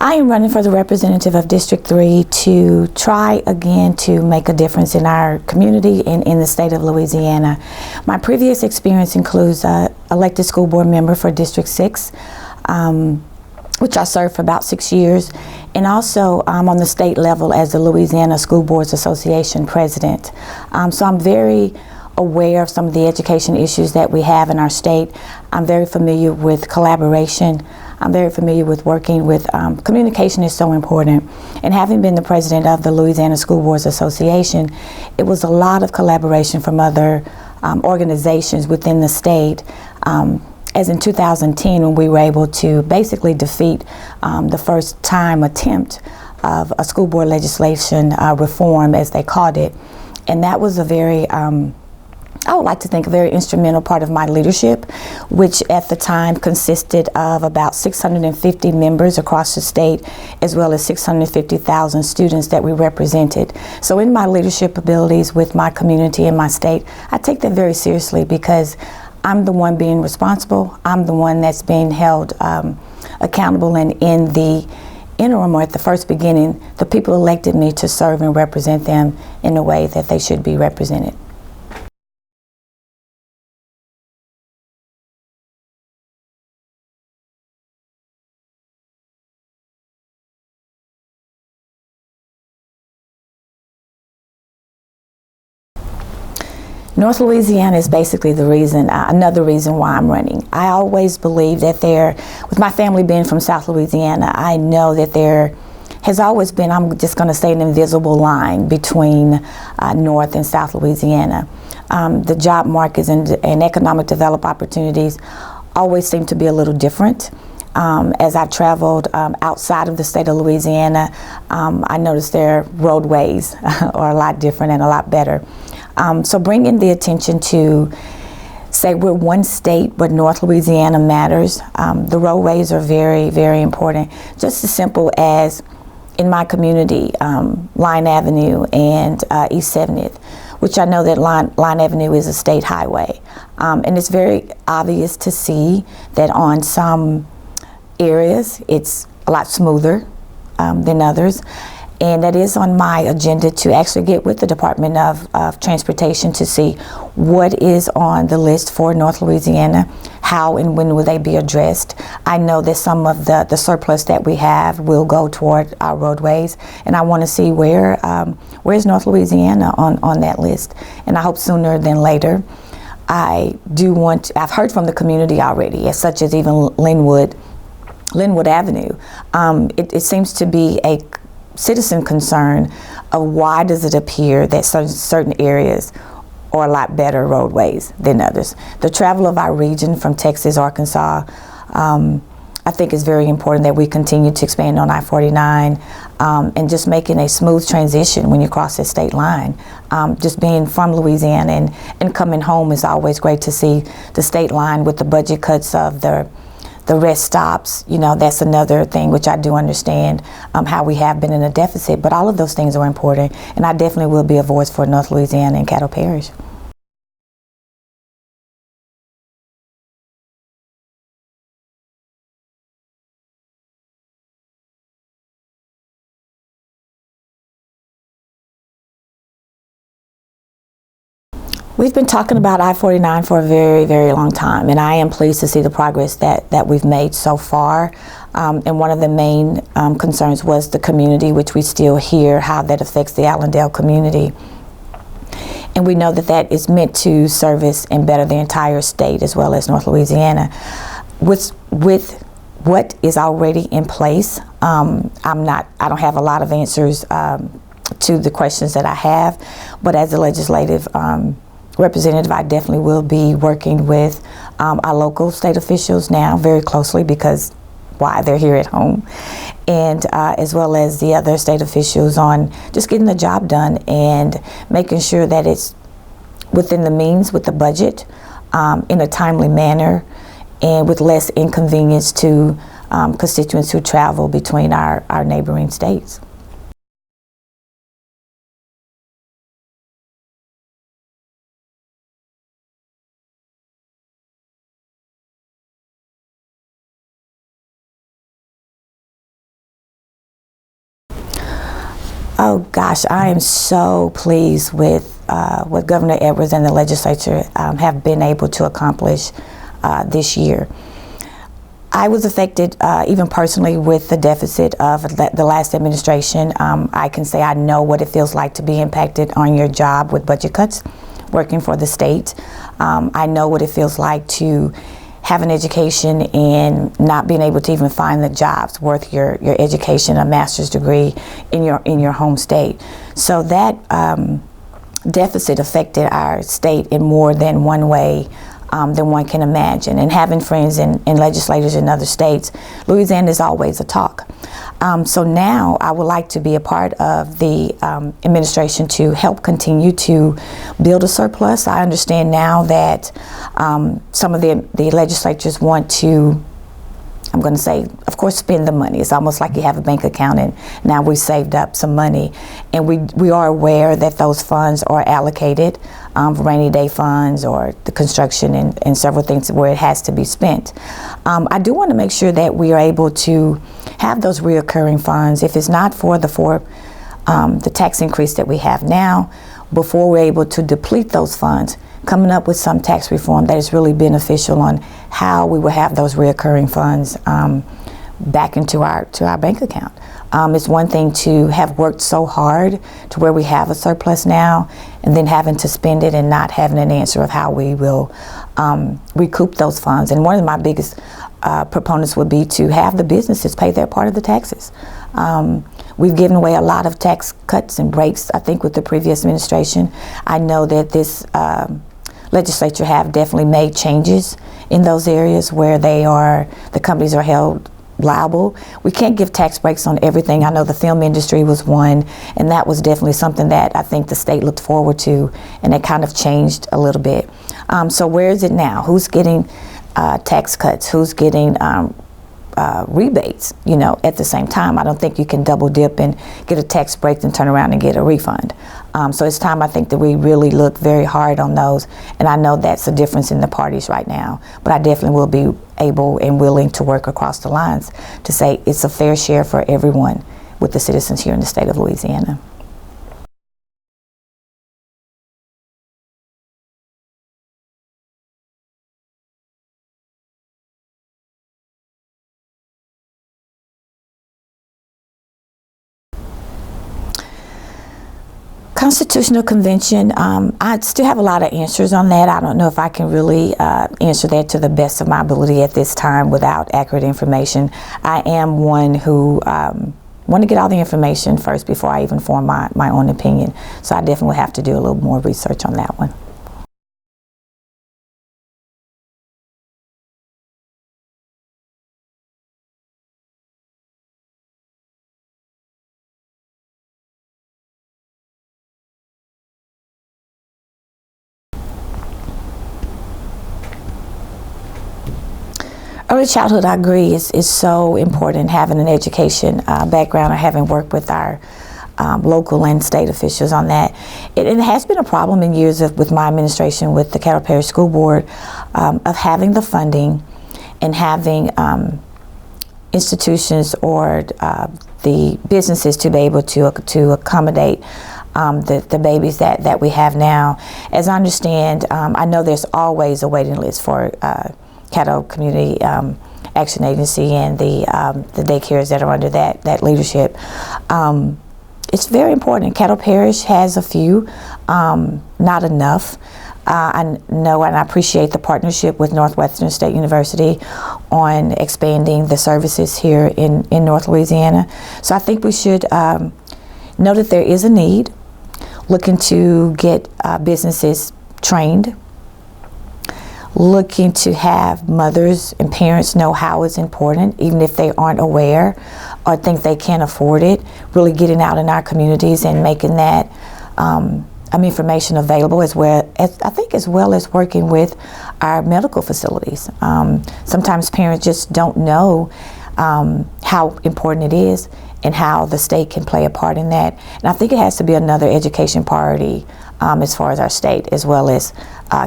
I am running for the representative of District 3 to try again to make a difference in our community and in the state of Louisiana. My previous experience includes elected school board member for District 6, which I served for about 6 years, and also on the state level as the Louisiana School Boards Association president. So I'm very aware of some of the education issues that we have in our state. I'm very familiar with collaboration. I'm very familiar with working with, communication is so important. And having been the president of the Louisiana School Boards Association, it was a lot of collaboration from other organizations within the state. As in 2010, when we were able to basically defeat the first time attempt of a school board legislation reform, as they called it. And that was a very, I would like to think, a very instrumental part of my leadership, which at the time consisted of about 650 members across the state, as well as 650,000 students that we represented. So in my leadership abilities with my community and my state, I take that very seriously because I'm the one being responsible. I'm the one that's being held accountable, and in the interim, or at the first beginning, the people elected me to serve and represent them in the way that they should be represented. North Louisiana is basically the reason, another reason why I'm running. I always believe that with my family being from South Louisiana, I know that there has always been, I'm just going to say, an invisible line between North and South Louisiana. The job markets and economic development opportunities always seem to be a little different. As I traveled outside of the state of Louisiana, I noticed their roadways are a lot different and a lot better. So bringing the attention to, say, we're one state, but North Louisiana matters. The roadways are very, very important. Just as simple as in my community, Line Avenue and East 70th, which I know that Line Avenue is a state highway. And it's very obvious to see that on some areas it's a lot smoother than others. And that is on my agenda to actually get with the Department of Transportation to see what is on the list for North Louisiana, how and when will they be addressed. I know that some of the surplus that we have will go toward our roadways, and I want to see where's North Louisiana on that list. And I hope sooner than later. I've heard from the community already, such as even Linwood Avenue. It seems to be a citizen concern of why does it appear that certain areas are a lot better roadways than others. The travel of our region from Texas, Arkansas, I think is very important that we continue to expand on I-49 and just making a smooth transition when you cross the state line. Just being from Louisiana and coming home is always great to see the state line with the budget cuts of the rest stops. You know, that's another thing which I do understand, how we have been in a deficit, but all of those things are important, and I definitely will be a voice for North Louisiana and Caddo Parish. We've been talking about I-49 for a very, very long time, and I am pleased to see the progress that we've made so far. And one of the main concerns was the community, which we still hear how that affects the Allendale community. And we know that that is meant to service and better the entire state as well as North Louisiana. With what is already in place, I don't have a lot of answers to the questions that I have, but as a legislative representative, I definitely will be working with our local state officials now very closely, because why, they're here at home, and as well as the other state officials on just getting the job done and making sure that it's within the means with the budget, in a timely manner, and with less inconvenience to constituents who travel between our neighboring states. Oh gosh, I am so pleased with what Governor Edwards and the legislature have been able to accomplish this year. I was affected even personally with the deficit of the last administration. I can say I know what it feels like to be impacted on your job with budget cuts, working for the state. I know what it feels like to have an education and not being able to even find the jobs worth your education, a master's degree in your home state. So that deficit affected our state in more than one way than one can imagine. And having friends and legislators in other states, Louisiana is always a talk. So now I would like to be a part of the administration to help continue to build a surplus. I understand now that some of the legislatures want to, I'm going to say, of course, spend the money. It's almost like you have a bank account and now we saved up some money. And we are aware that those funds are allocated for rainy day funds or the construction and several things where it has to be spent. I do want to make sure that we are able to have those reoccurring funds. If it's not for the tax increase that we have now, before we're able to deplete those funds, coming up with some tax reform that is really beneficial on how we will have those reoccurring funds back into our bank account. It's one thing to have worked so hard to where we have a surplus now and then having to spend it and not having an answer of how we will recoup those funds. And one of my biggest proponents would be to have the businesses pay their part of the taxes. We've given away a lot of tax cuts and breaks, I think, with the previous administration. I know that this legislature have definitely made changes in those areas where the companies are held liable. We can't give tax breaks on everything. I know the film industry was one, and that was definitely something that I think the state looked forward to, and it kind of changed a little bit. So where is it now? Who's getting tax cuts? Who's getting rebates, at the same time? I don't think you can double dip and get a tax break and turn around and get a refund. So it's time, I think, that we really look very hard on those. And I know that's a difference in the parties right now, but I definitely will be able and willing to work across the lines to say it's a fair share for everyone with the citizens here in the state of Louisiana. Constitutional Convention, I still have a lot of answers on that. I don't know if I can really answer that to the best of my ability at this time without accurate information. I am one who want to get all the information first before I even form my own opinion. So I definitely have to do a little more research on that one. Early childhood, I agree, is so important. Having an education background or having worked with our local and state officials on that. It has been a problem in years with my administration with the Caddo Parish School Board of having the funding and having institutions or the businesses to be able to accommodate the babies that we have now. As I understand, I know there's always a waiting list for Caddo Community Action Agency and the daycares that are under that leadership. It's very important. Caddo Parish has a few, not enough. I know and I appreciate the partnership with Northwestern State University on expanding the services here in North Louisiana. So I think we should know that there is a need, looking to get businesses trained, looking to have mothers and parents know how it's important, even if they aren't aware or think they can't afford it, really getting out in our communities and making that information available as well as working with our medical facilities. Sometimes parents just don't know how important it is and how the state can play a part in that. And I think it has to be another education priority as far as our state, as well as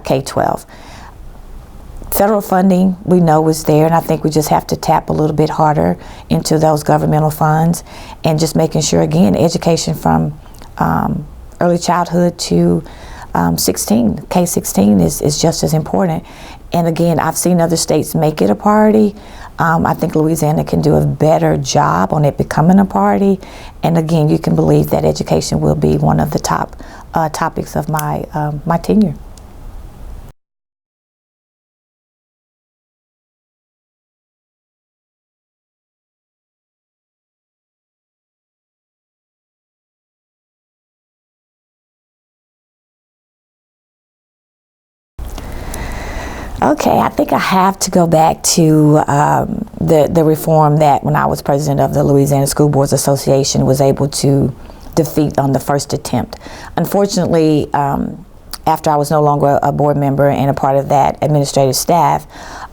K-12. Federal funding we know is there, and I think we just have to tap a little bit harder into those governmental funds, and just making sure, again, education from early childhood to K-16 is just as important. And again, I've seen other states make it a priority. I think Louisiana can do a better job on it becoming a priority. And again, you can believe that education will be one of the top topics of my tenure. Okay, I think I have to go back to the reform that, when I was president of the Louisiana School Boards Association, was able to defeat on the first attempt. Unfortunately, after I was no longer a board member and a part of that administrative staff,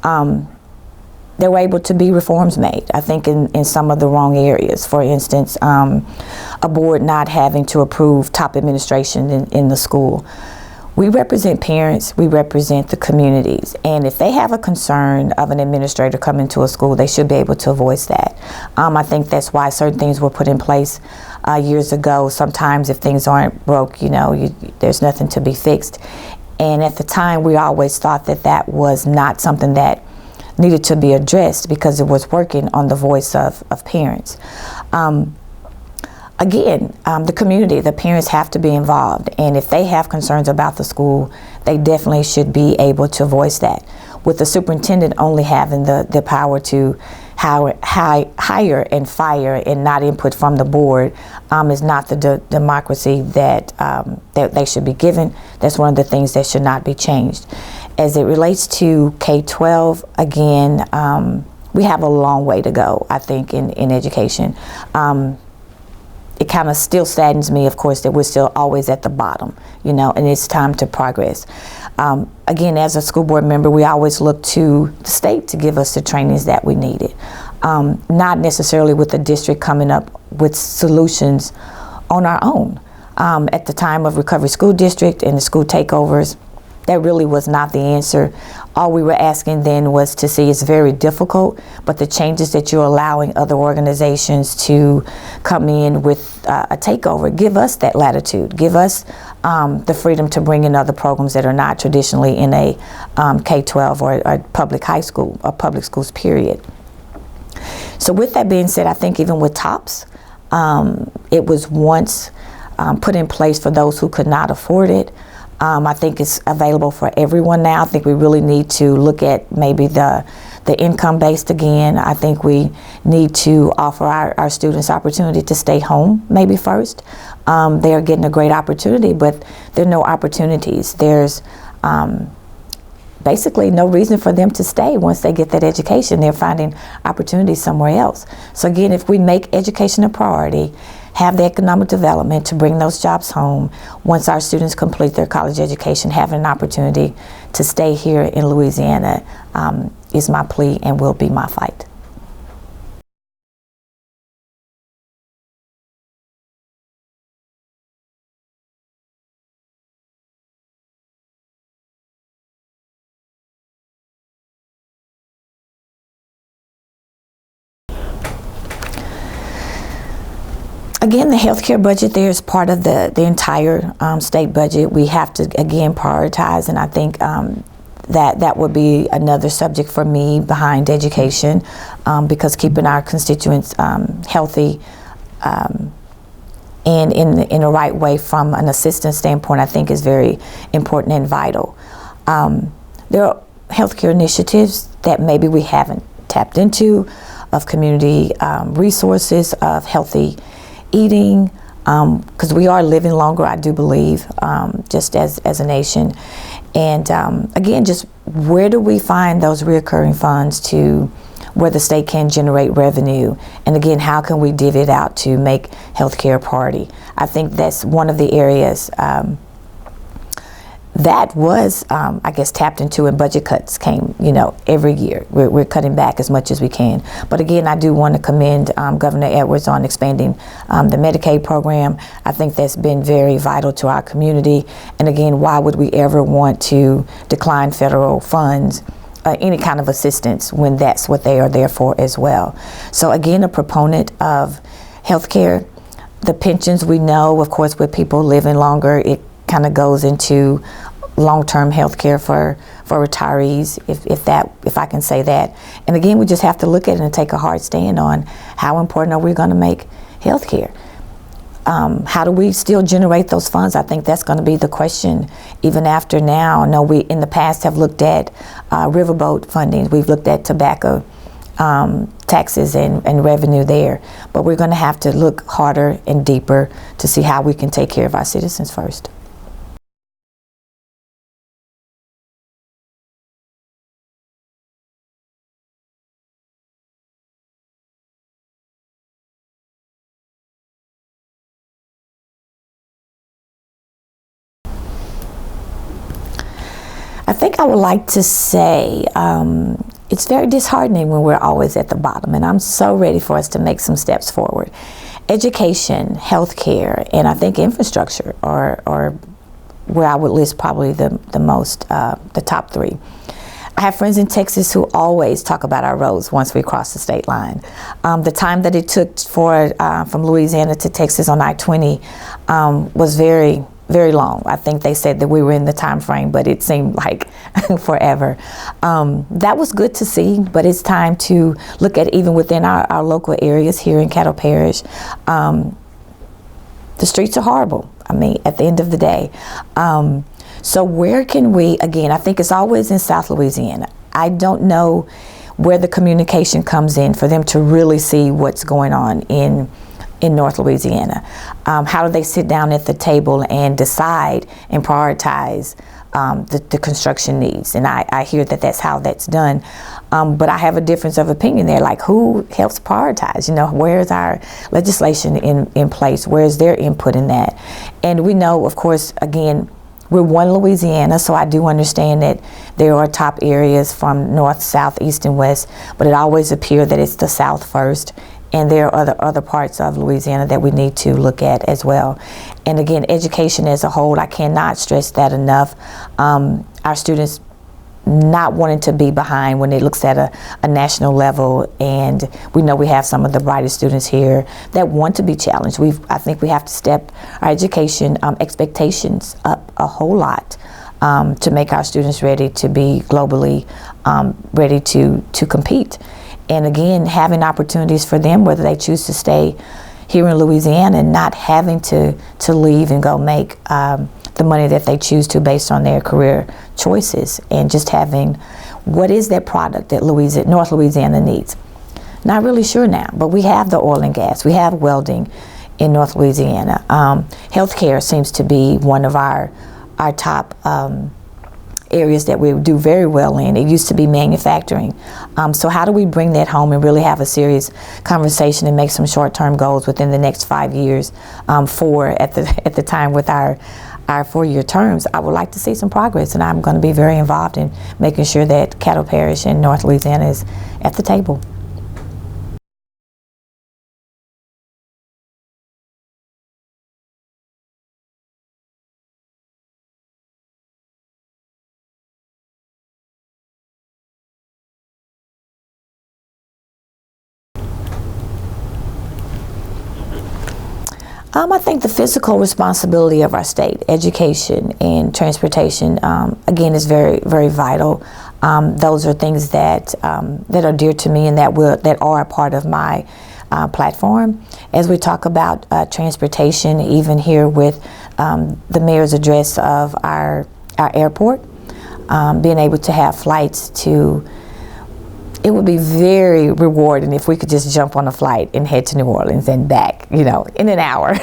there were able to be reforms made, I think, in some of the wrong areas. For instance, a board not having to approve top administration in the school. We represent parents, we represent the communities, and if they have a concern of an administrator coming to a school, they should be able to voice that. I think that's why certain things were put in place years ago. Sometimes if things aren't broke, there's nothing to be fixed. And at the time, we always thought that that was not something that needed to be addressed because it was working on the voice of parents. Again, the community, the parents have to be involved, and if they have concerns about the school, they definitely should be able to voice that. With the superintendent only having the power to hire and fire and not input from the board, is not the democracy that they should be given. That's one of the things that should not be changed. As it relates to K-12, again, we have a long way to go, I think, in education. It kind of still saddens me, of course, that we're still always at the bottom, and it's time to progress. Again, as a school board member, we always look to the state to give us the trainings that we needed. Not necessarily with the district coming up with solutions on our own. At the time of Recovery School District and the school takeovers, that really was not the answer. All we were asking then was to see it's very difficult, but the changes that you're allowing other organizations to come in with a takeover, give us that latitude, give us the freedom to bring in other programs that are not traditionally in a K-12 or a public high school or public schools, period. So with that being said, I think even with TOPS, it was once put in place for those who could not afford it. I think it's available for everyone now. I think we really need to look at maybe the income-based again. I think we need to offer our students opportunity to stay home maybe first. They are getting a great opportunity, but there are no opportunities. There's basically no reason for them to stay once they get that education. They're finding opportunities somewhere else. So again, if we make education a priority, have the economic development to bring those jobs home, once our students complete their college education, having an opportunity to stay here in Louisiana is my plea and will be my fight. Again, the healthcare budget there is part of the entire state budget. We have to, again, prioritize, and I think that would be another subject for me behind education, because keeping our constituents healthy and in the right way from an assistance standpoint, I think is very important and vital. There are healthcare initiatives that maybe we haven't tapped into, of community resources, of healthy eating, because we are living longer, I do believe, just as a nation. And again, just where do we find those reoccurring funds to where the state can generate revenue? And again, how can we divvy it out to make healthcare a priority? I think that's one of the areas that was, I guess, tapped into, and budget cuts came, every year. We're cutting back as much as we can. But again, I do want to commend Governor Edwards on expanding the Medicaid program. I think that's been very vital to our community. And again, why would we ever want to decline federal funds any kind of assistance when that's what they are there for as well. So again, a proponent of healthcare. The pensions, we know, of course, with people living longer, it kind of goes into long-term health care for retirees, if I can say that. And again, we just have to look at it and take a hard stand on how important are we going to make health care. How do we still generate those funds? I think that's going to be the question even after now. I know we in the past have looked at riverboat funding. We've looked at tobacco taxes and revenue there. But we're going to have to look harder and deeper to see how we can take care of our citizens first. I think I would like to say it's very disheartening when we're always at the bottom, and I'm so ready for us to make some steps forward. Education, healthcare, and I think infrastructure are where I would list probably the most, the top three. I have friends in Texas who always talk about our roads once we cross the state line. The time that it took from Louisiana to Texas on I-20 was very, very long. I think they said that we were in the time frame, but it seemed like forever. That was good to see, but it's time to look at even within our local areas here in Caddo Parish. The streets are horrible, I mean, at the end of the day. So where can we, again, I think it's always in South Louisiana. I don't know where the communication comes in for them to really see what's going on in North Louisiana. How do they sit down at the table and decide and prioritize the construction needs? And I hear that that's how that's done. But I have a difference of opinion there. Like, who helps prioritize? You know, where's our legislation in place? Where's their input in that? And we know, of course, again, we're one Louisiana, so I do understand that there are top areas from north, south, east, and west, but it always appears that it's the south first. And there are other parts of Louisiana that we need to look at as well. And again, education as a whole, I cannot stress that enough. Our students not wanting to be behind when it looks at a national level, and we know we have some of the brightest students here that want to be challenged. I think we have to step our education expectations up a whole lot to make our students ready to be globally ready to compete. And again, having opportunities for them, whether they choose to stay here in Louisiana and not having to leave and go make the money that they choose to based on their career choices, and just having what is that product that North Louisiana needs. Not really sure now, but we have the oil and gas, we have welding in North Louisiana. Healthcare seems to be one of our top areas that we do very well in. It used to be manufacturing. So how do we bring that home and really have a serious conversation and make some short-term goals within the next 5 years at the time with our 4-year terms? I would like to see some progress, and I'm going to be very involved in making sure that Caddo Parish in North Louisiana is at the table. I think the physical responsibility of our state, education and transportation, again, is very, very vital. Those are things that are dear to me and that are a part of my platform. As we talk about transportation, even here with the mayor's address of our airport, being able to have flights it would be very rewarding if we could just jump on a flight and head to New Orleans and back, in an hour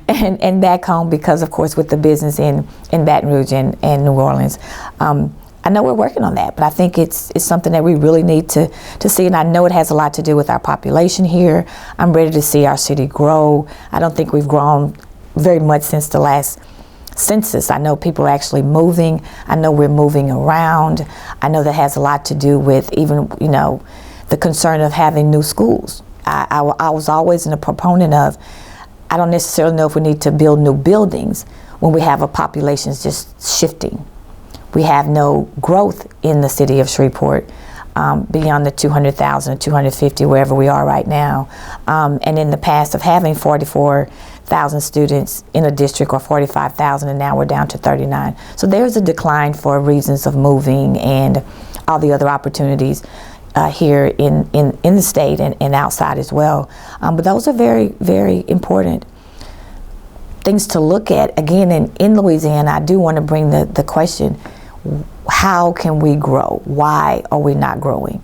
and back home, because of course with the business in Baton Rouge and New Orleans. I know we're working on that, but I think it's something that we really need to see, and I know it has a lot to do with our population here. I'm ready to see our city grow. I don't think we've grown very much since the last census. I know people are actually moving. I know we're moving around. I know that has a lot to do with even, the concern of having new schools. I was always a proponent of, I don't necessarily know if we need to build new buildings when we have a population just shifting. we have no growth in the city of Shreveport beyond the 200,000, 250, wherever we are right now. And in the past of having 44,000 students in a district, or 45,000, and now we're down to 39. So there's a decline for reasons of moving and all the other opportunities here in the state and outside as well. But those are very, very important things to look at. Again, in Louisiana, I do want to bring the question, how can we grow? Why are we not growing?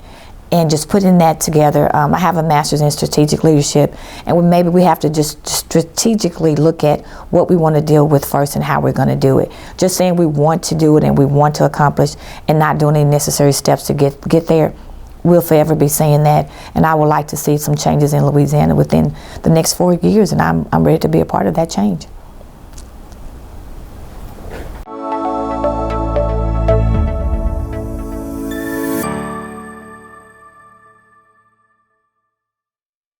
And just putting that together. I have a master's in strategic leadership, and maybe we have to just strategically look at what we want to deal with first and how we're going to do it. Just saying we want to do it and we want to accomplish and not doing any necessary steps to get there, we'll forever be saying that. And I would like to see some changes in Louisiana within the next 4 years, and I'm ready to be a part of that change.